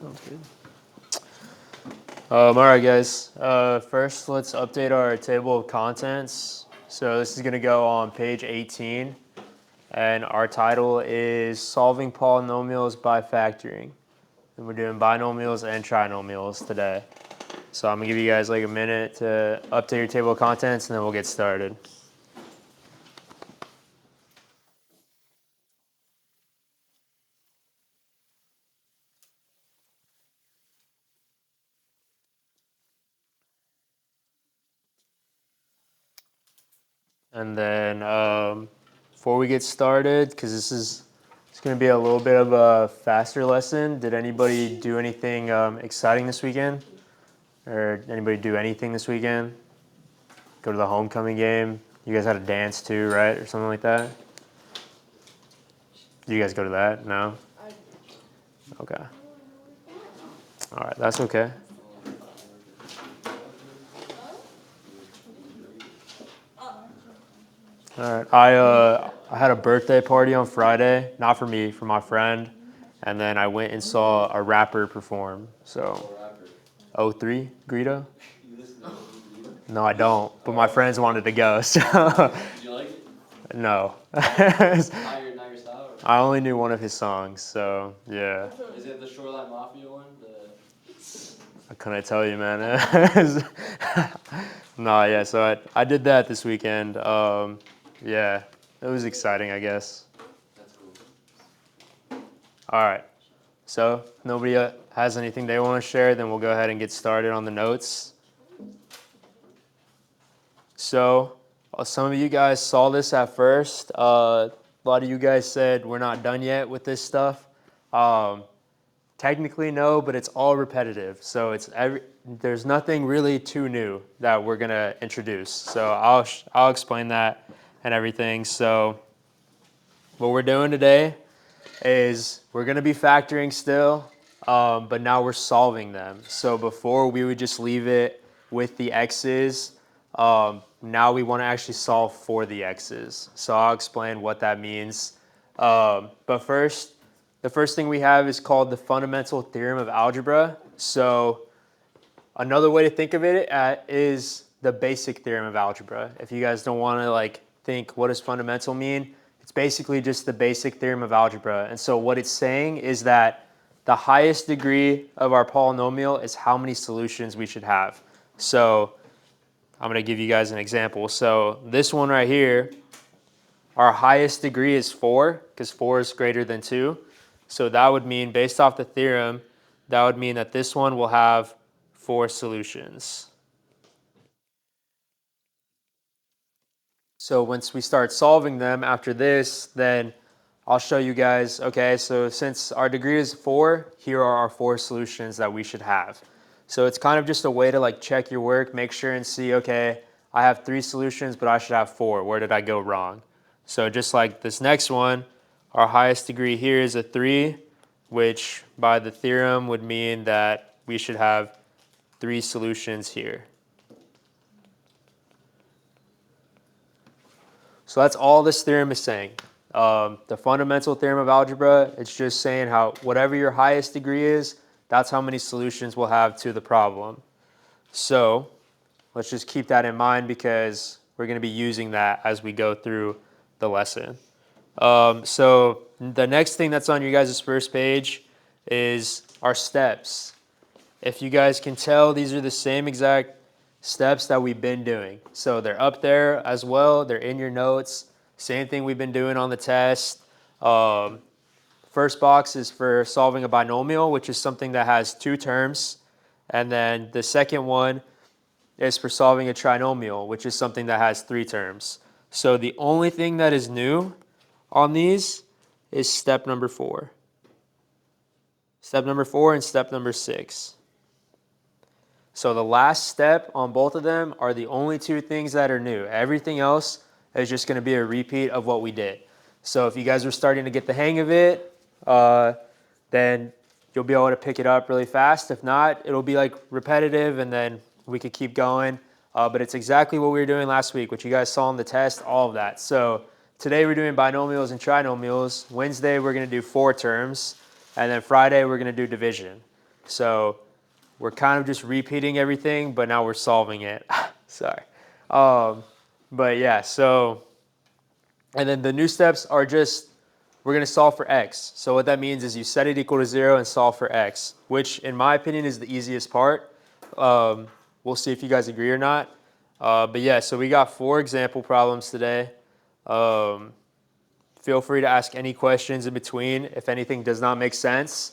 Sounds good. All right, guys. First, let's update our table of contents. So this is going to go on page 18, and our title is Solving Polynomials by Factoring. And we're doing binomials and trinomials today. So I'm going to give you guys like a minute to update your table of contents, and then we'll get started. And then before we get started, because it's going to be a little bit of a faster lesson, did anybody do anything exciting this weekend? Or anybody do anything this weekend? Go to the homecoming game? You guys had a dance too, right? Or something like that? Did you guys go to that? No? Okay. All right, that's okay. All right. I had a birthday party on Friday, not for me, for my friend, and then I went and saw a rapper perform. So, O3, Greedo? No, I don't. But my friends wanted to go, so Did you like it? no. Not your style? I only knew one of his songs, so yeah. Is it the Shoreline Mafia one? I couldn't tell you, man. No, yeah. So I did that this weekend. Yeah, it was exciting, I guess. That's cool. All right. So if nobody has anything they want to share, then we'll go ahead and get started on the notes. So some of you guys saw this at first. A lot of you guys said we're not done yet with this stuff. Technically, no, but it's all repetitive. So there's nothing really too new that we're going to introduce. So I'll explain that and everything. So what we're doing today is we're going to be factoring still, but now we're solving them. So before we would just leave it with the x's. Now we want to actually solve for the x's. So I'll explain what that means. But first, the first thing we have is called the fundamental theorem of algebra. So another way to think of it is the basic theorem of algebra. If you guys don't want to think what does fundamental mean, it's basically just the basic theorem of algebra. And so what it's saying is that the highest degree of our polynomial is how many solutions we should have. So I'm going to give you guys an example. So this one right here, our highest degree is 4, because 4 is greater than 2. So that would mean, based off the theorem, that would mean that this one will have 4 solutions. So once we start solving them after this, then I'll show you guys, okay, so since our degree is 4, here are our 4 solutions that we should have. So it's kind of just a way to check your work, make sure and see, okay, I have 3 solutions, but I should have 4. Where did I go wrong? So just like this next one, our highest degree here is a 3, which by the theorem would mean that we should have 3 solutions here. So that's all this theorem is saying. The fundamental theorem of algebra, it's just saying how whatever your highest degree is, that's how many solutions we'll have to the problem. So let's just keep that in mind because we're going to be using that as we go through the lesson. So the next thing that's on you guys' first page is our steps. If you guys can tell, these are the same exact steps that we've been doing. So they're up there as well. They're in your notes. Same thing we've been doing on the test. First box is for solving a binomial, which is something that has 2 terms. And then the second one is for solving a trinomial, which is something that has 3 terms. So the only thing that is new on these is step number 4. Step number 4 and step number 6. So the last step on both of them are the only 2 things that are new. Everything else is just going to be a repeat of what we did. So if you guys are starting to get the hang of it, then you'll be able to pick it up really fast. If not, it'll be repetitive and then we could keep going. But it's exactly what we were doing last week, what you guys saw in the test, all of that. So today we're doing binomials and trinomials. Wednesday we're going to do 4 terms. And then Friday we're going to do division. So we're kind of just repeating everything, but now we're solving it. Sorry. But yeah, so, and then the new steps are just, we're going to solve for x. So what that means is you set it equal to 0 and solve for x, which in my opinion is the easiest part. We'll see if you guys agree or not. But yeah, so we got 4 example problems today. Feel free to ask any questions in between if anything does not make sense.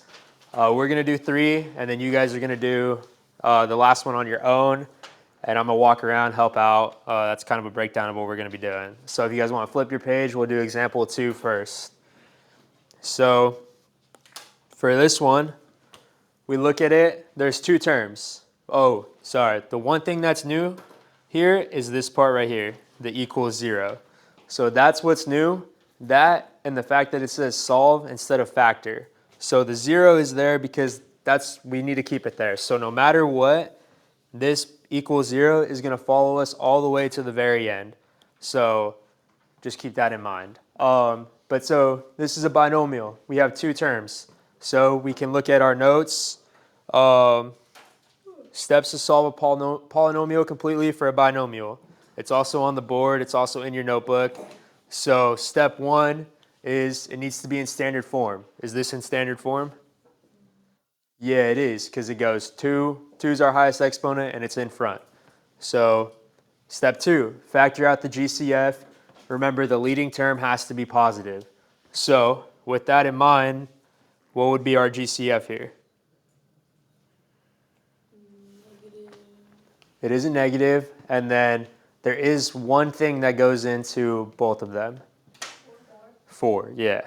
We're going to do 3, and then you guys are going to do the last one on your own. And I'm going to walk around, help out. That's kind of a breakdown of what we're going to be doing. So if you guys want to flip your page, we'll do example 2 first. So for this one, we look at it. There's 2 terms. Oh, sorry. The one thing that's new here is this part right here, the equals 0. So that's what's new. That and the fact that it says solve instead of factor. So the 0 is there because we need to keep it there. So no matter what, this equals 0 is going to follow us all the way to the very end. So just keep that in mind. But so this is a binomial. We have 2 terms. So we can look at our notes. Steps to solve a polynomial completely for a binomial. It's also on the board. It's also in your notebook. So step 1 is it needs to be in standard form. Is this in standard form? Yeah, it is, because it goes 2. 2 is our highest exponent, and it's in front. So step 2, factor out the GCF. Remember, the leading term has to be positive. So with that in mind, what would be our GCF here? Negative. It is a negative, and then there is one thing that goes into both of them. 4, yeah.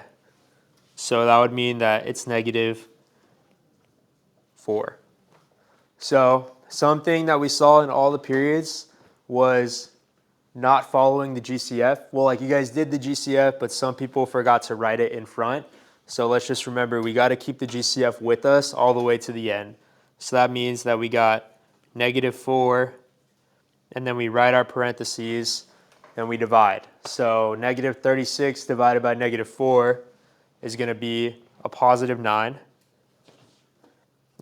So that would mean that it's negative 4. So something that we saw in all the periods was not following the GCF. Well, like you guys did the GCF, but some people forgot to write it in front. So let's just remember we got to keep the GCF with us all the way to the end. So that means that we got negative 4, and then we write our parentheses, and we divide. So negative 36 divided by negative 4 is going to be a positive 9.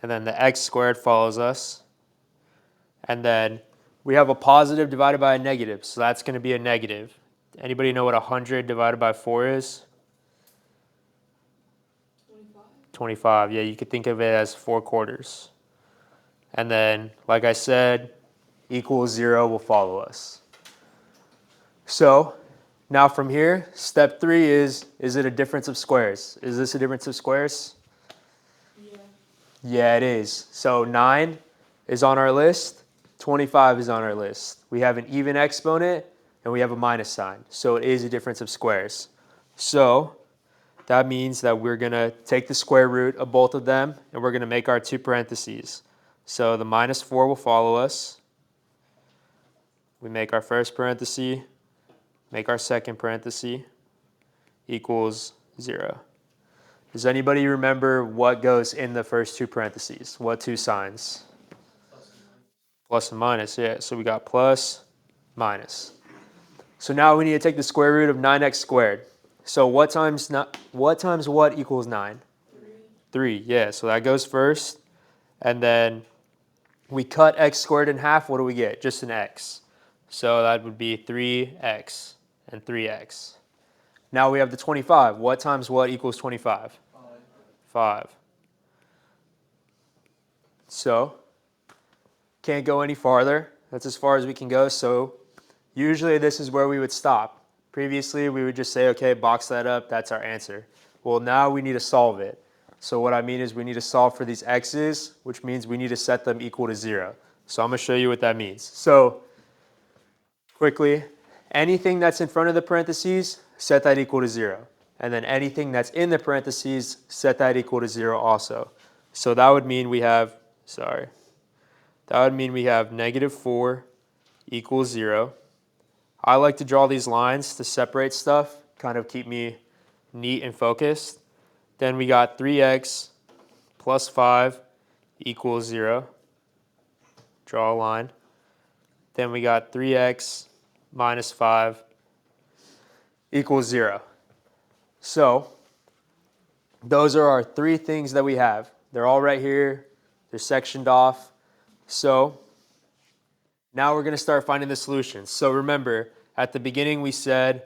And then the x squared follows us. And then we have a positive divided by a negative, so that's going to be a negative. Anybody know what 100 divided by 4 is? 25. 25. Yeah, you could think of it as 4 quarters. And then, like I said, equals 0 will follow us. So now from here, step 3 is it a difference of squares? Is this a difference of squares? Yeah. Yeah, it is. So 9 is on our list. 25 is on our list. We have an even exponent, and we have a minus sign. So it is a difference of squares. So that means that we're going to take the square root of both of them, and we're going to make our 2 parentheses. So the minus 4 will follow us. We make our first parenthesis, make our second parenthesis, equals 0. Does anybody remember what goes in the first 2 parentheses? What 2 signs? Plus and minus, yeah. So we got plus, minus. So now we need to take the square root of 9x squared. So what times what equals 9? 3, yeah. So that goes first. And then we cut x squared in half. What do we get? Just an x. So that would be 3x and 3x. Now we have the 25. What times what equals 25? 5. So can't go any farther. That's as far as we can go. So usually this is where we would stop. Previously we would just say, okay, box that up, that's our answer. Well, now we need to solve it. So what I mean is we need to solve for these x's, which means we need to set them equal to 0. So I'm going to show you what that means. So quickly, anything that's in front of the parentheses, set that equal to 0. And then anything that's in the parentheses, set that equal to 0 also. So that would mean we have, negative 4 equals 0. I like to draw these lines to separate stuff, kind of keep me neat and focused. Then we got 3x plus 5 equals 0. Draw a line. Then we got 3x minus 5 equals 0. So those are our 3 things that we have. They're all right here. They're sectioned off. So now we're going to start finding the solutions. So remember, at the beginning we said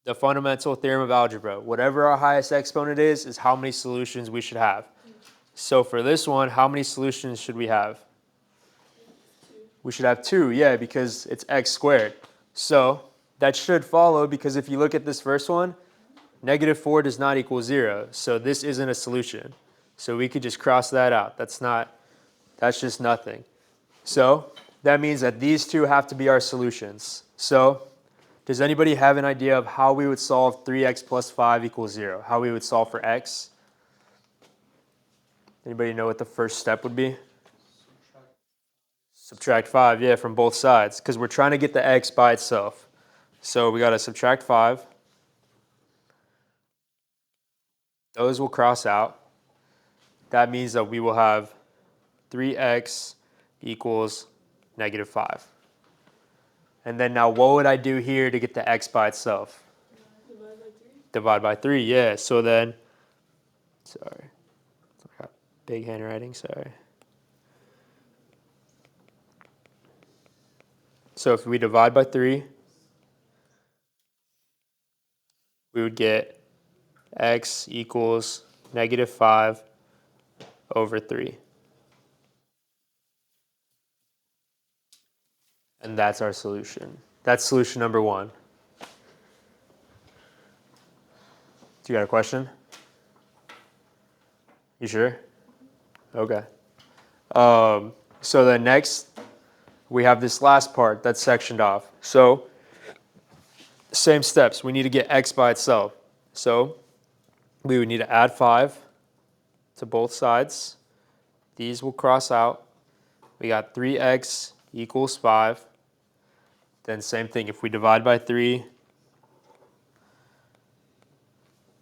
the fundamental theorem of algebra. Whatever our highest exponent is how many solutions we should have. So for this one, how many solutions should we have? We should have 2, yeah, because it's x squared. So that should follow, because if you look at this first one, -4 does not equal 0. So this isn't a solution. So we could just cross that out. That's just nothing. So that means that these two have to be our solutions. So does anybody have an idea of how we would solve 3x plus 5 equals 0? How we would solve for x? Anybody know what the first step would be? Subtract 5, yeah, from both sides, because we're trying to get the x by itself. So we got to subtract 5. Those will cross out. That means that we will have 3x equals -5. And then now what would I do here to get the x by itself? Divide by 3. Divide by 3, yeah. So then, sorry, I got big handwriting, sorry. So if we divide by 3, we would get x equals -5 over 3. And that's our solution. That's solution number 1. Do you got a question? You sure? Okay. So then next, we have this last part that's sectioned off. So same steps. We need to get x by itself. So we would need to add 5 to both sides. These will cross out. We got 3x equals 5. Then same thing, if we divide by 3,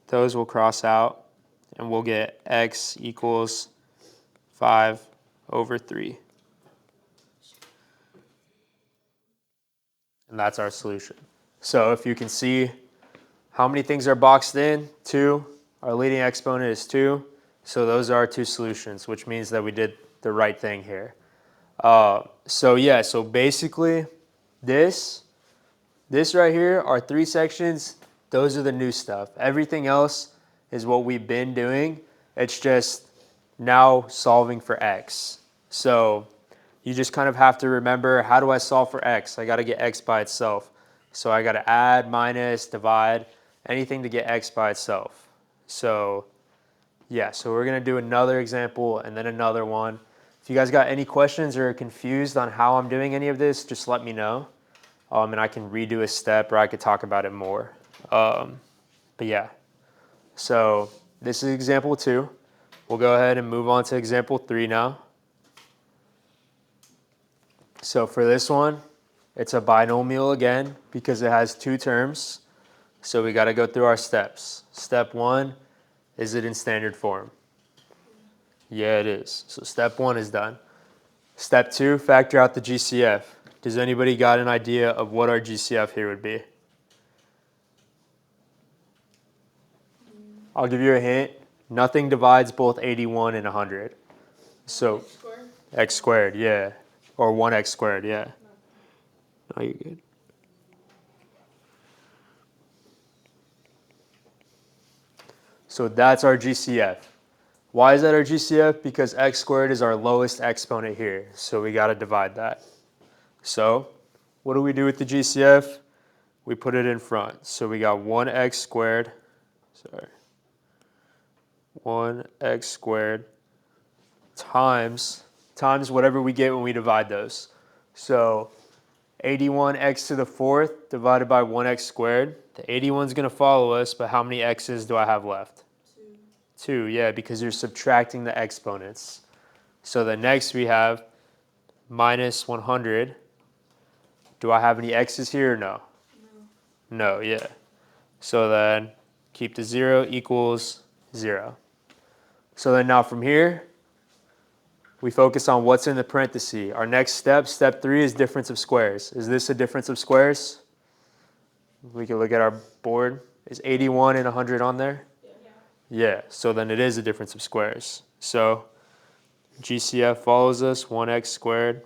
those will cross out, and we'll get x equals 5 over 3. And that's our solution. So if you can see how many things are boxed in, 2. Our leading exponent is 2. So those are our 2 solutions, which means that we did the right thing here. So basically this right here are 3 sections. Those are the new stuff. Everything else is what we've been doing. It's just now solving for x. So you just kind of have to remember, how do I solve for x? I got to get x by itself. So I got to add, minus, divide, anything to get x by itself. So yeah, so we're going to do another example and then another one. If you guys got any questions or are confused on how I'm doing any of this, just let me know. And I can redo a step, or I could talk about it more. But yeah, so this is example 2. We'll go ahead and move on to example 3 now. So for this one, it's a binomial again because it has 2 terms. So we got to go through our steps. Step 1, is it in standard form? Yeah, it is. So step 1 is done. Step 2, factor out the GCF. Does anybody got an idea of what our GCF here would be? I'll give you a hint. Nothing divides both 81 and 100. So X squared. x squared, yeah. Or 1x squared, yeah. No, you're good. So that's our GCF. Why is that our GCF? Because x squared is our lowest exponent here. So we got to divide that. So what do we do with the GCF? We put it in front. So we got 1x squared. 1x squared times whatever we get when we divide those. So 81x to the 4th divided by 1x squared. The 81 is going to follow us, but how many x's do I have left? 2, yeah, because you're subtracting the exponents. So the next we have minus 100. Do I have any x's here or no? No, yeah. So then keep the 0 equals 0. So then now from here, we focus on what's in the parenthesis. Our next step, step 3, is difference of squares. Is this a difference of squares? We can look at our board. Is 81 and 100 on there? Yeah. So then it is a difference of squares. So GCF follows us, 1x squared.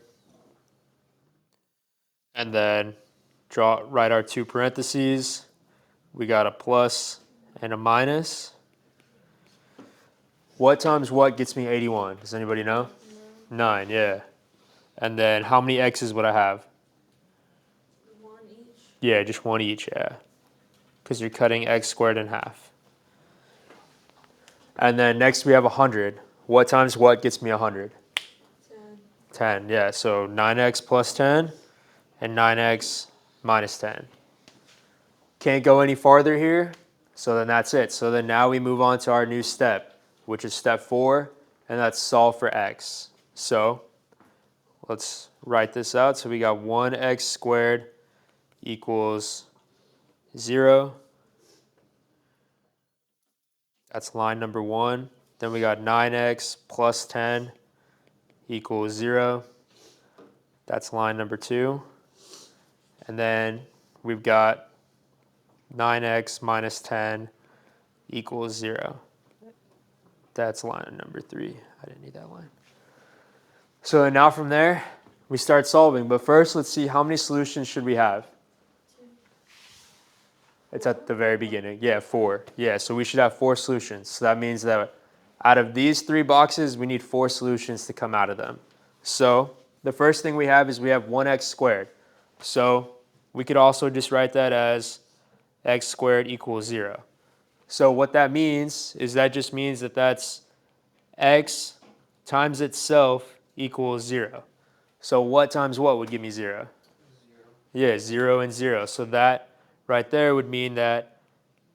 And then write our two parentheses. We got a plus and a minus. What times what gets me 81? Does anybody know? 9, yeah. And then how many x's would I have? 1 each. Yeah, just one each, yeah. Because you're cutting x squared in half. And then next we have 100. What times what gets me 100? 10. 10, yeah. So 9x plus 10 and 9x minus 10. Can't go any farther here, so then that's it. So then now we move on to our new step, which is step 4, and that's solve for x. So let's write this out. So we got 1x squared equals 0. That's line number 1. Then we got 9x plus 10 equals 0. That's line number 2. And then we've got 9x minus 10 equals 0. That's line number 3. I didn't need that line. So now from there, we start solving. But first, let's see how many solutions should we have? 2. It's at the very beginning. Yeah, 4. Yeah, so we should have 4 solutions. So that means that out of these 3 boxes, we need 4 solutions to come out of them. So the first thing we have is we have 1x squared. So we could also just write that as x squared equals 0. So what that means is that just means that that's x times itself equals 0. So what times what would give me 0? 0. Yeah, 0 and 0. So that right there would mean that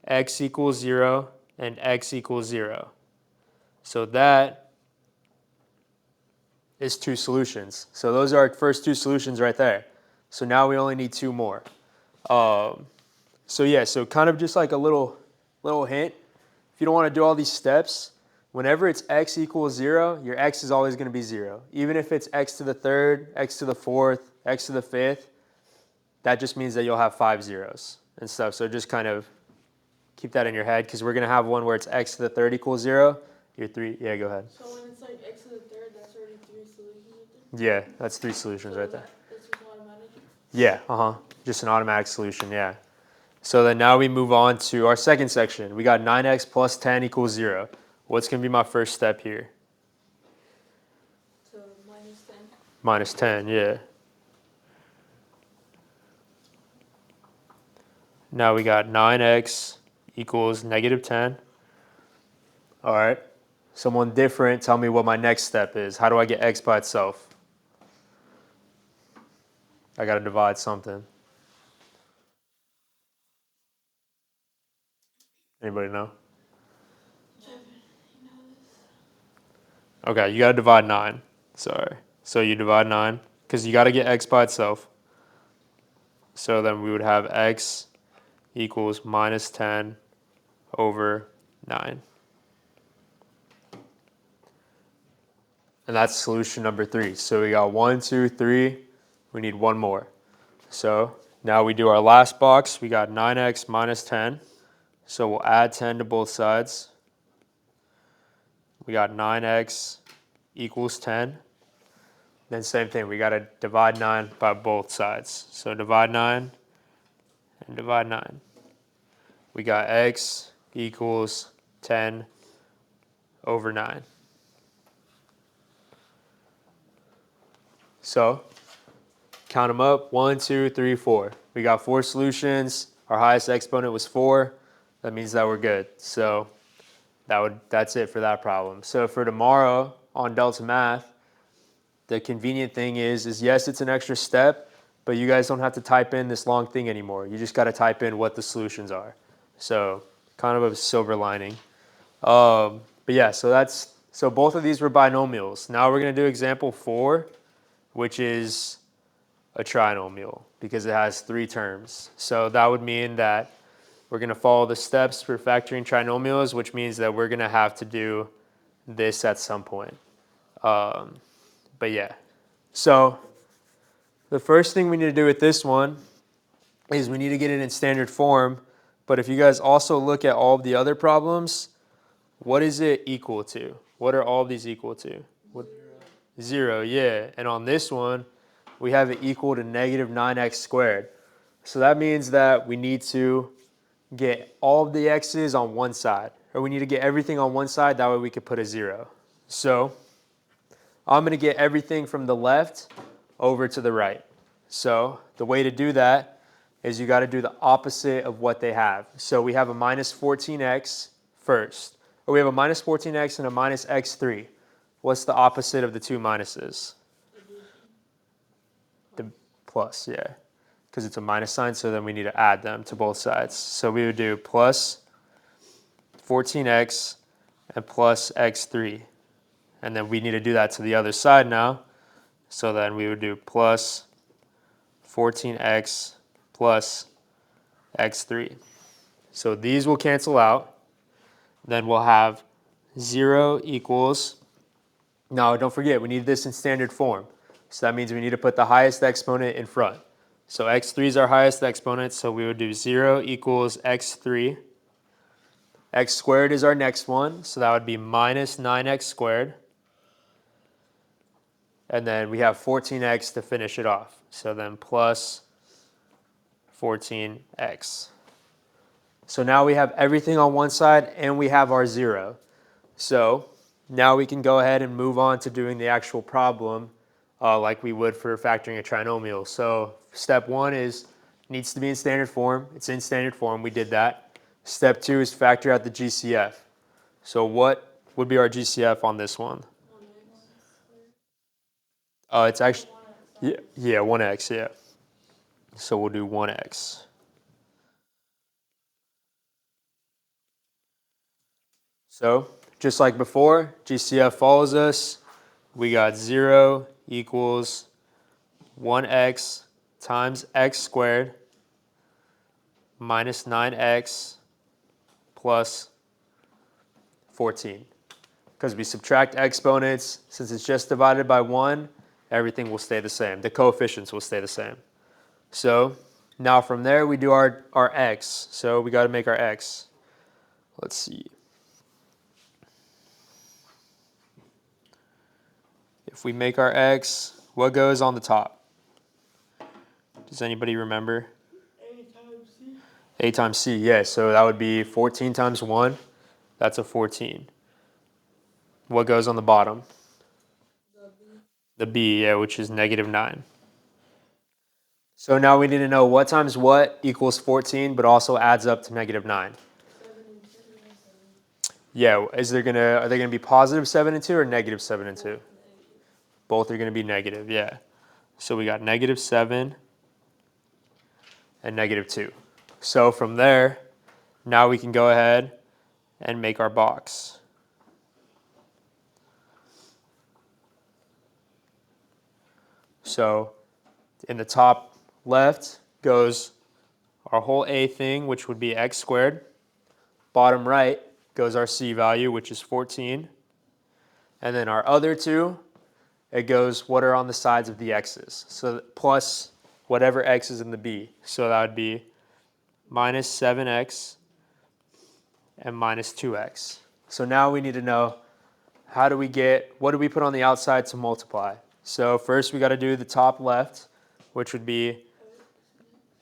x equals 0 and x equals 0. So that is 2 solutions. So those are our first 2 solutions right there. So now we only need 2 more. So yeah, so kind of just like a little hint. If you don't want to do all these steps, whenever it's x equals 0, your x is always going to be 0. Even if it's x to the 3rd, x to the 4th, x to the 5th, that just means that you'll have 5 zeros and stuff. So just kind of keep that in your head because we're going to have one where it's x to the 3rd equals 0. Your 3, yeah, go ahead. So when it's like x to the 3rd, that's already 3 solutions right there? Yeah, that's 3 solutions right there. That's just automatic? Yeah, just an automatic solution, yeah. So then now we move on to our second section. We got 9x plus 10 equals 0. What's going to be my first step here? So minus 10. Minus 10, yeah. Now we got 9x equals negative 10. All right. Someone different, tell me what my next step is. How do I get x by itself? I got to divide something. Anybody know? Okay, you got to divide 9. Sorry. So you divide 9 because you got to get x by itself. So then we would have x equals minus 10 over 9. And that's solution number 3. So we got 1, 2, 3. We need one more. So now we do our last box. We got 9x minus 10. So we'll add 10 to both sides. We got 9x equals 10. Then same thing, we got to divide 9 by both sides. So divide 9 and divide 9. We got x equals 10 over 9. So count them up, 1, 2, 3, 4. We got 4 solutions. Our highest exponent was 4. That means that we're good. So that's it for that problem. So for tomorrow on Delta Math, the convenient thing is yes, it's an extra step, but you guys don't have to type in this long thing anymore. You just got to type in what the solutions are. So kind of a silver lining. But yeah, so both of these were binomials. Now we're going to do example 4, which is a trinomial because it has 3 terms. So that would mean that we're going to follow the steps for factoring trinomials, which means that we're going to have to do this at some point. But yeah, so the first thing we need to do with this one is we need to get it in standard form. But if you guys also look at all of the other problems, what is it equal to? What are all of these equal to? What, 0. 0, yeah. And on this one, we have it equal to negative 9x squared. So that means that we need to get all of the x's on one side. Or we need to get everything on one side, that way we could put a 0. So I'm going to get everything from the left over to the right. So the way to do that is you got to do the opposite of what they have. So we have a minus 14x first. Or we have a minus 14x and a minus x3. What's the opposite of the two minuses? The plus, yeah. Because it's a minus sign, so then we need to add them to both sides. So we would do plus 14x and plus x3. And then we need to do that to the other side now. So then we would do plus 14x plus x3. So these will cancel out. Then we'll have 0 equals, now don't forget, we need this in standard form. So that means we need to put the highest exponent in front. So x3 is our highest exponent, so we would do 0 equals x3. X squared is our next one, so that would be minus 9x squared. And then we have 14x to finish it off. So then plus 14x. So now we have everything on one side and we have our 0. So now we can go ahead and move on to doing the actual problem like we would for factoring a trinomial. So step 1 is needs to be in standard form. It's in standard form. We did that. Step 2 is factor out the GCF. So what would be our GCF on this one? It's actually, yeah, 1x, yeah. So we'll do 1x. So just like before, GCF follows us. We got 0 equals 1x times x squared minus 9x plus 14. Because we subtract exponents, since it's just divided by 1, everything will stay the same. The coefficients will stay the same. So now from there we do our x. So we got to make our x. Let's see. If we make our x, what goes on the top? Does anybody remember? A times C. A times c, yeah. So that would be 14 times 1. That's a 14. What goes on the bottom? The b, yeah, which is negative 9. So now we need to know what times what equals 14, but also adds up to negative 9. 7 and 2 and 7. Yeah, are they gonna be positive 7 and 2 or negative 7 and 2? Negative. Both are gonna be negative, yeah. So we got negative 7 and negative 2. So from there, now we can go ahead and make our box. So in the top left goes our whole a thing, which would be x squared. Bottom right goes our c value, which is 14. And then our other two, it goes what are on the sides of the x's. So plus whatever x is in the b. So that would be minus 7x and minus 2x. So now we need to know what do we put on the outside to multiply? So first we got to do the top left, which would be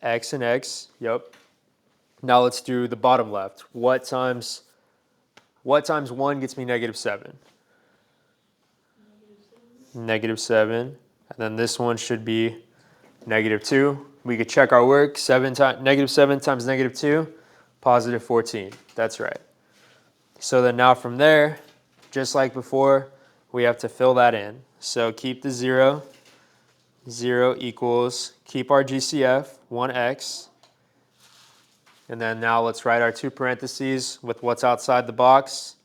x and x. Yep. Now let's do the bottom left. What times 1 gets me negative 7? Negative 7. And then this one should be negative 2. We could check our work. Negative 7 times negative 2, positive 14. That's right. So then now from there, just like before, we have to fill that in. So keep the 0. 0 equals, keep our GCF, 1x. And then now let's write our two parentheses with what's outside the box,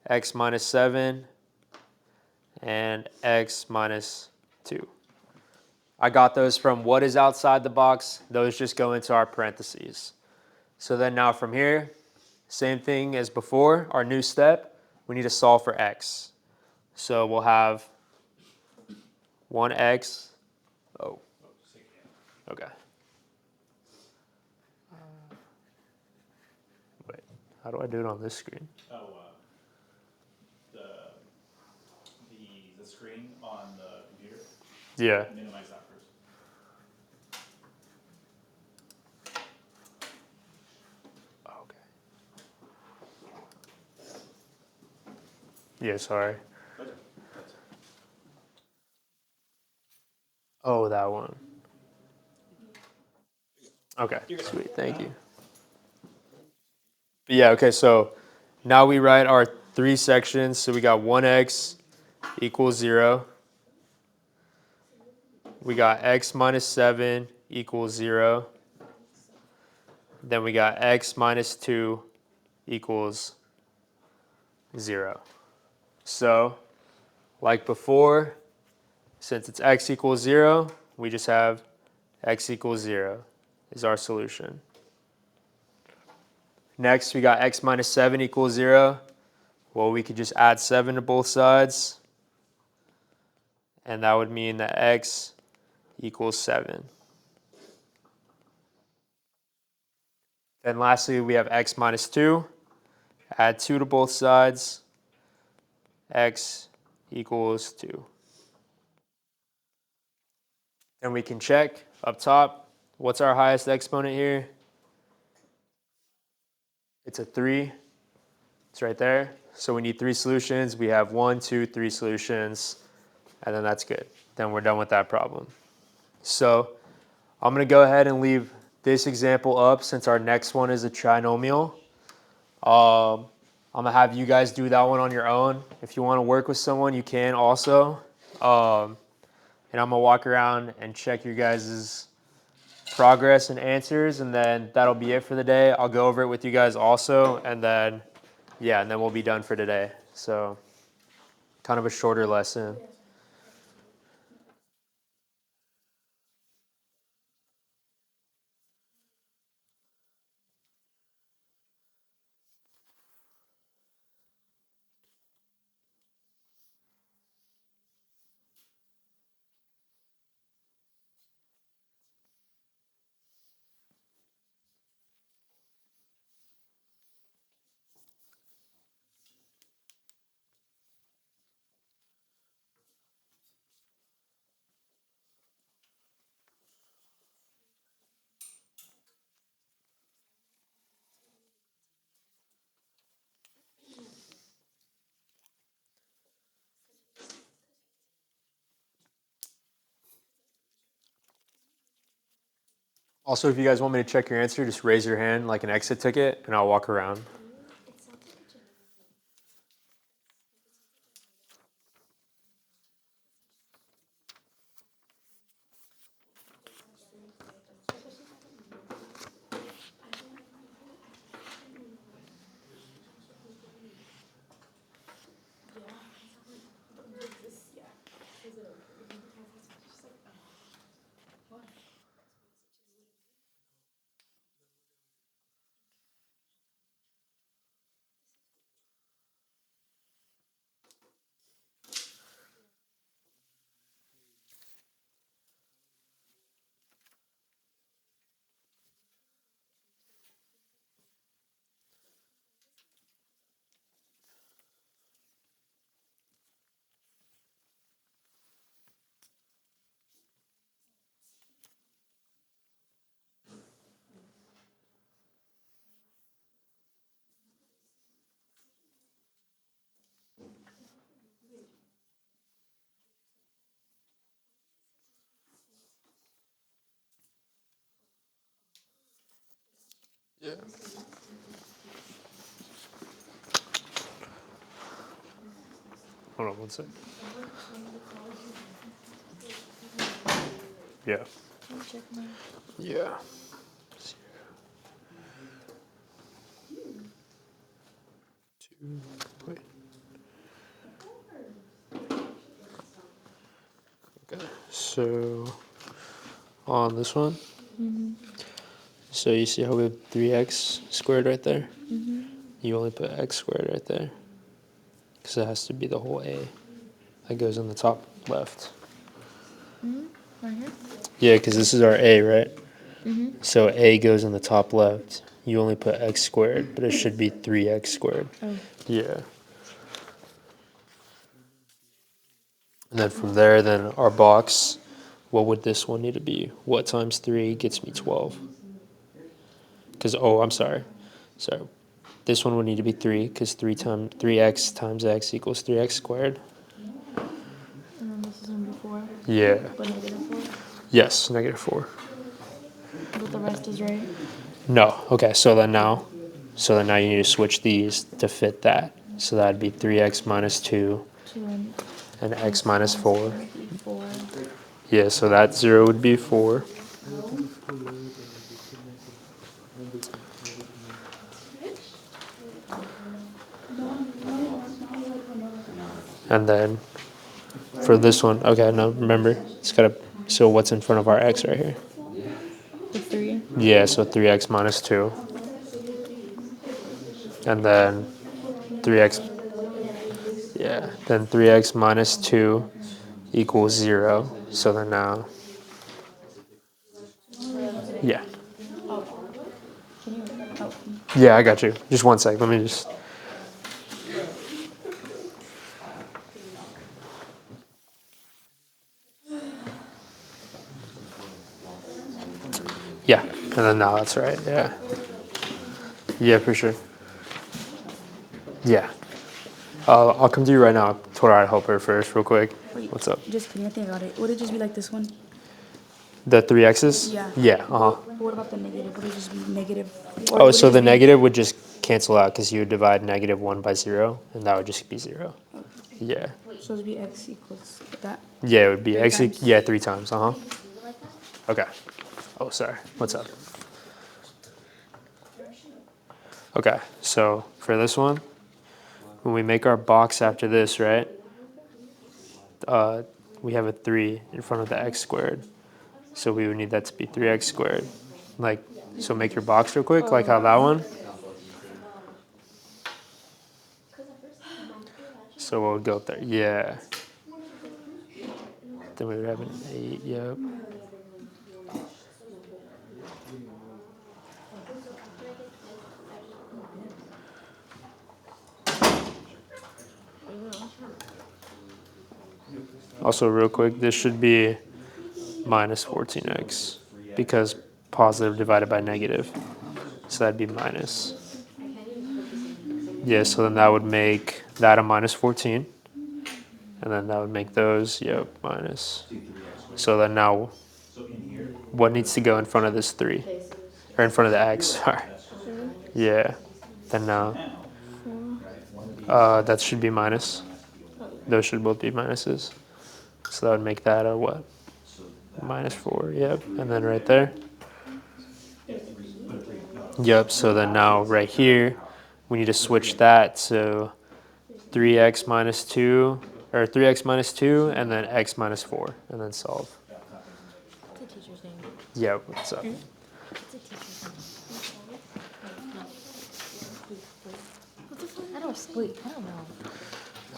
x minus 7 and x minus 2. I got those from what is outside the box. Those just go into our parentheses. So then now from here, same thing as before, our new step, we need to solve for x. So we'll have 1x. Oh, okay. Wait, how do I do it on this screen? Oh, the screen on the computer. Yeah. Minimize that first. Okay. Yeah, sorry. Okay. Oh, that one. Okay, sweet, thank you. But yeah, okay, so now we write our three sections. So we got 1x equals 0. We got x minus 7 equals 0. Then we got x minus 2 equals 0. So, like before, since it's x equals 0, we just have x equals 0 is our solution. Next, we got x minus 7 equals 0. Well, we could just add 7 to both sides. And that would mean that x equals 7. Then lastly, we have x minus 2. Add 2 to both sides. X equals 2. Then we can check up top. What's our highest exponent here? It's a 3. It's right there. So we need 3 solutions. We have 1, 2, 3 solutions. And then that's good. Then we're done with that problem. So I'm going to go ahead and leave this example up since our next one is a trinomial. I'm going to have you guys do that one on your own. If you want to work with someone, you can also. And I'm going to walk around and check your guys' progress and answers, and then that'll be it for the day. I'll go over it with you guys also, and then, yeah, and then we'll be done for today. So kind of a shorter lesson. Also, if you guys want me to check your answer, just raise your hand like an exit ticket, and I'll walk around. Yeah. Hold on one sec. Yeah. Yeah. Two. Wait. Okay. So on this one. So you see how we have 3x squared right there? You only put x squared right there. Because it has to be the whole a. That goes in the top left. Right here? Yeah, because this is our a, right? So a goes in the top left. You only put x squared, but it should be 3x squared. Oh. Yeah. And then from there, then our box, what would this one need to be? What times 3 gets me 12? Because, oh, I'm sorry. Sorry. This one would need to be 3, because 3x times x equals 3x squared. And then this is gonna be 4. Yeah. But negative 4. Yes, negative 4. But the rest is right. No. Okay, so then now you need to switch these to fit that. So that'd be 3x minus 2 and x minus 4. 4. Yeah, so that 0 would be 4. And then for this one, okay, now remember, it's got to, so what's in front of our x right here? The 3. Yeah, so 3x minus 2. And then 3x, yeah, then 3x minus 2 equals 0. So then now, yeah. Can you help me? Yeah, I got you. Just one sec. Let me just. Yeah, and then now that's right. Yeah. Yeah, for sure. Yeah. I'll come to you right now. Told her I'd help her first, real quick. Wait, What's up? just kidding. I think I got it. Would it just be like this one? The 3x's? Yeah. Yeah, uh-huh. What about the negative? Would it just be negative? Or Oh, would it so just the be- negative would just cancel out because you would divide negative 1 by 0, and that would just be 0. Yeah. So it'd be x equals that. Yeah, it would be 3 x. times. Yeah, 3 times. Uh huh. Okay. Oh, sorry. What's up? Okay, so for this one, when we make our box after this, right? We have a 3 in front of the x squared, so we would need that to be 3x squared. Like, so make your box real quick, like how that one. So what would go up there? Yeah. Then we would have an 8. Yep. Also, real quick, this should be minus 14x because positive divided by negative. So that'd be minus. Yeah, so then that would make that a minus 14. And then that would make those, yep, minus. So then now, what needs to go in front of this 3? Or in front of the x, sorry. Yeah. Then now, that should be minus. Those should both be minuses. So that would make that a what? Minus 4, yep. And then right there. Yep, so then now right here, we need to switch that to 3x minus 2, or 3x minus 2, and then x minus 4, and then solve. What's the teacher's name? Yeah, what's up? What's the teacher's name? I don't, wait, I don't know.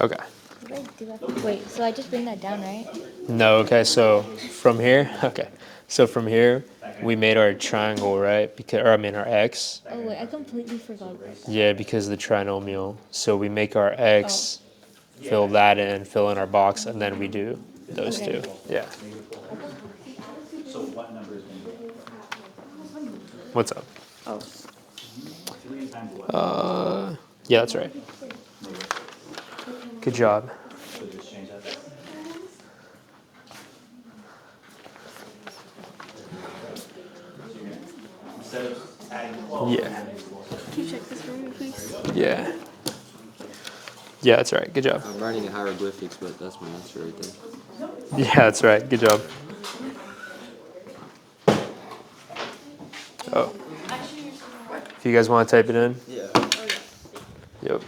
Okay. Did I do that? Wait, so I just bring that down, right? No, okay, so from here, okay. So from here, we made our triangle, right? Because, or I mean our x. Oh, wait, I completely forgot. Yeah, because of the trinomial. So we make our x, fill that in, fill in our box, and then we do those two. Yeah. So what number is going to be? What's up? Oh. 3 times what? Yeah, that's right. Good job. So just change that. Instead of adding 12. Yeah. Can you check this for me, please? Yeah. Yeah, that's right. Good job. I'm writing hieroglyphics, but that's my answer right there. Yeah, that's right. Good job. Oh. If you guys want to type it in. Yeah. Yep.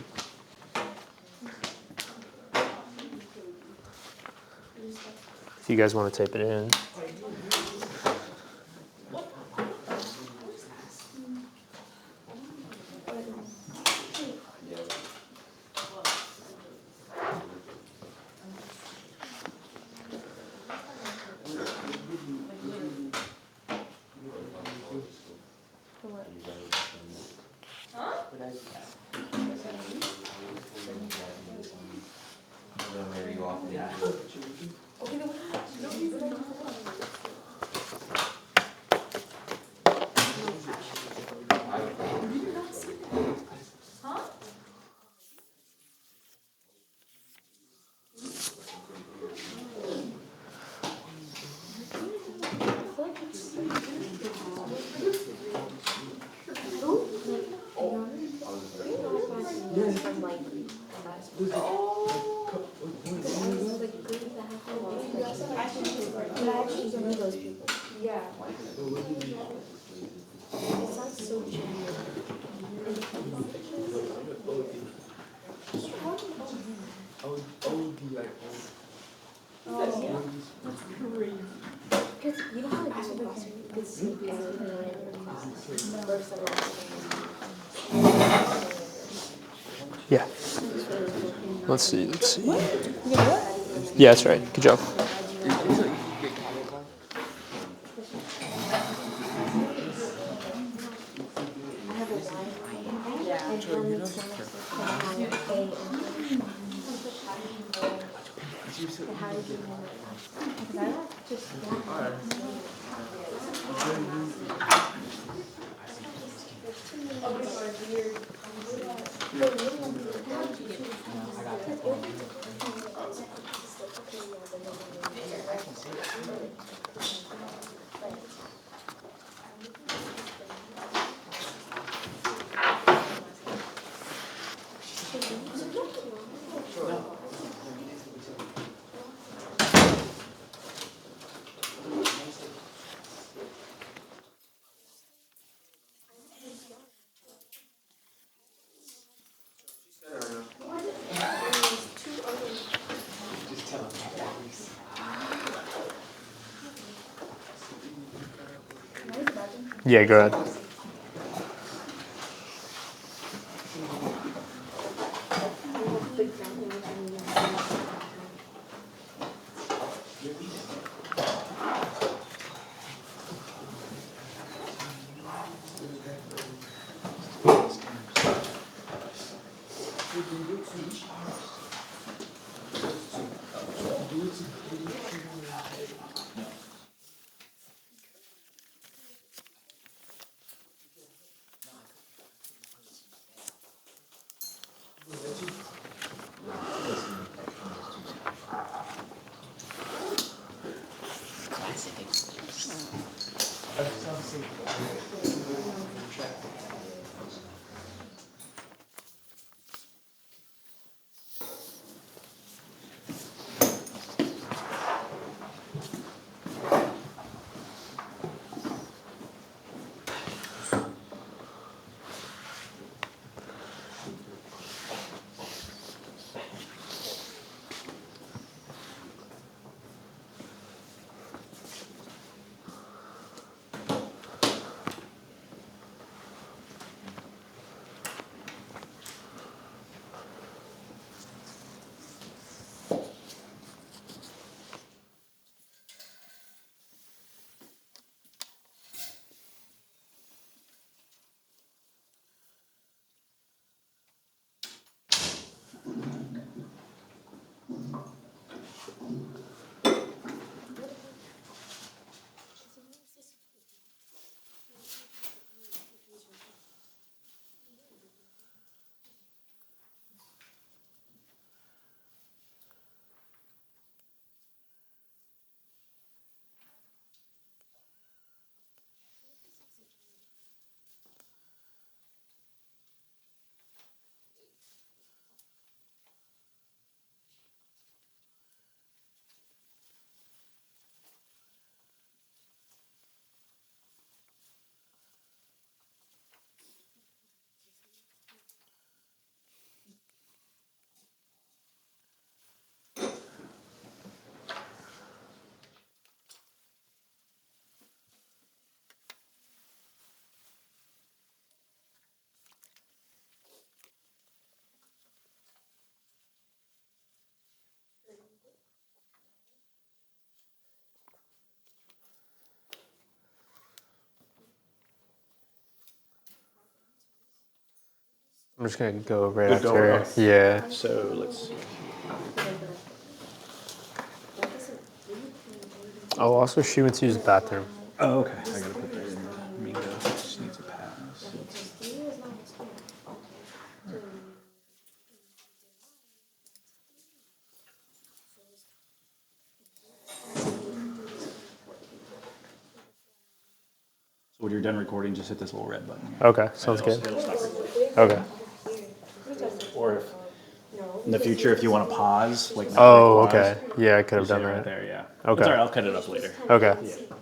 If you guys want to type it in. Maybe go off. Yeah. Let's see. Yeah, that's right. Good job. Yeah, go ahead. I'm just gonna go right We're going after. off. Yeah. So let's see. Oh, also she went to use the bathroom. Oh, okay. I gotta put that in the Mingo. Just needs a pass. So when you're done recording, just hit this little red button here. Okay, sounds It'll- good. It'll stop recording. Okay. Or if, in the future, if you want to pause, like not Oh, pause, okay. Yeah, I could have just hit done it right that. there, yeah. Okay. It's all right, I'll cut it up later. Okay. Yeah.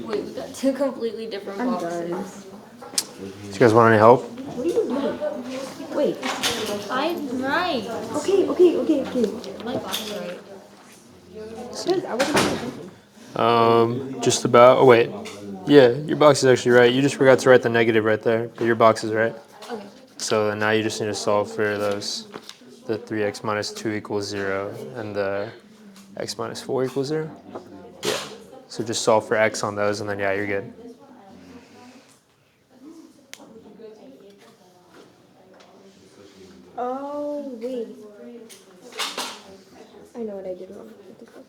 Wait, we got two completely different boxes. You guys want any help? What are you doing? Wait. I'm right. Okay. My box is right. Because I wasn't paying attention. Just about. Oh, wait. Yeah, your box is actually right. You just forgot to write the negative right there, but your box is right. Okay. So then now you just need to solve for those, the 3x minus 2 equals 0, and the x minus 4 equals 0. Yeah. So just solve for x on those, and then yeah, you're good. Oh, wait. I know what I did wrong. What the fuck?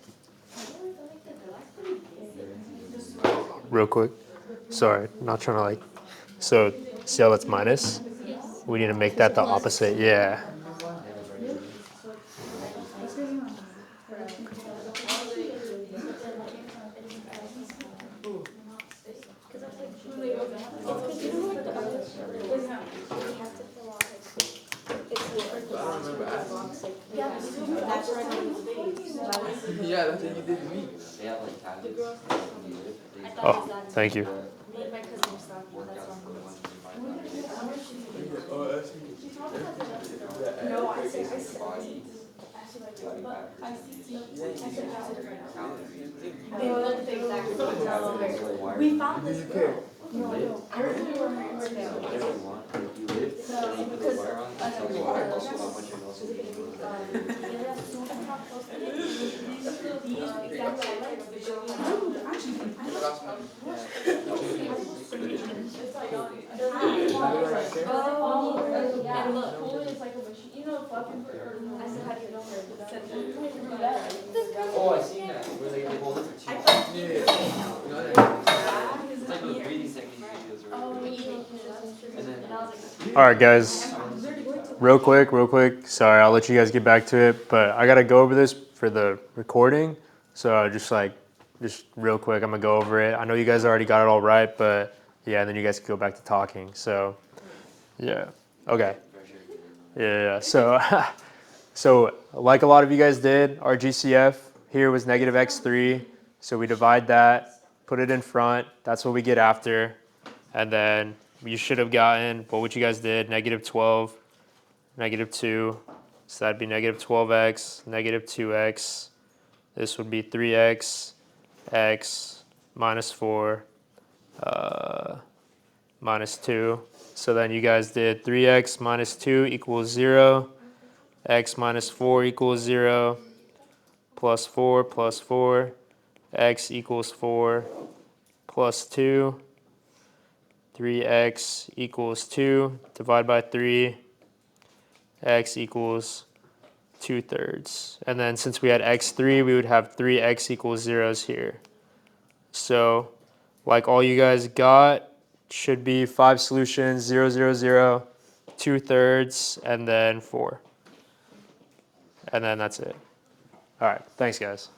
Real quick. Sorry, not trying to like. So see how that's minus? We need to make that the opposite. Yeah. Yeah, that's what you did to me. They have like tablets. Oh, thank you. We found this girl. Oh, I seen that. Where they hold it for 2 It's like those breathing technique videos, right? All right, guys. Real quick. Sorry, I'll let you guys get back to it, but I gotta go over this for the recording. So just like just real quick, I'm gonna go over it. I know you guys already got it all right, but yeah, and then you guys can go back to talking. So, yeah, okay, yeah. So, so like a lot of you guys did, our GCF here was negative x3. So we divide that, put it in front. That's what we get after, and then you should have gotten what you guys did: negative 12, negative 2. So that'd be negative 12x, negative 2x. This would be 3x, x, minus 4, minus 2. So then you guys did 3x minus 2 equals 0, x minus 4 equals 0, plus 4, x equals 4, plus 2, 3x equals 2, divide by 3, x equals 2/3. And then since we had x3, we would have 3x equals 0s here. So like all you guys got should be 5 solutions, 0, 0, 0, 2/3, and then 4. And then that's it. All right, thanks guys.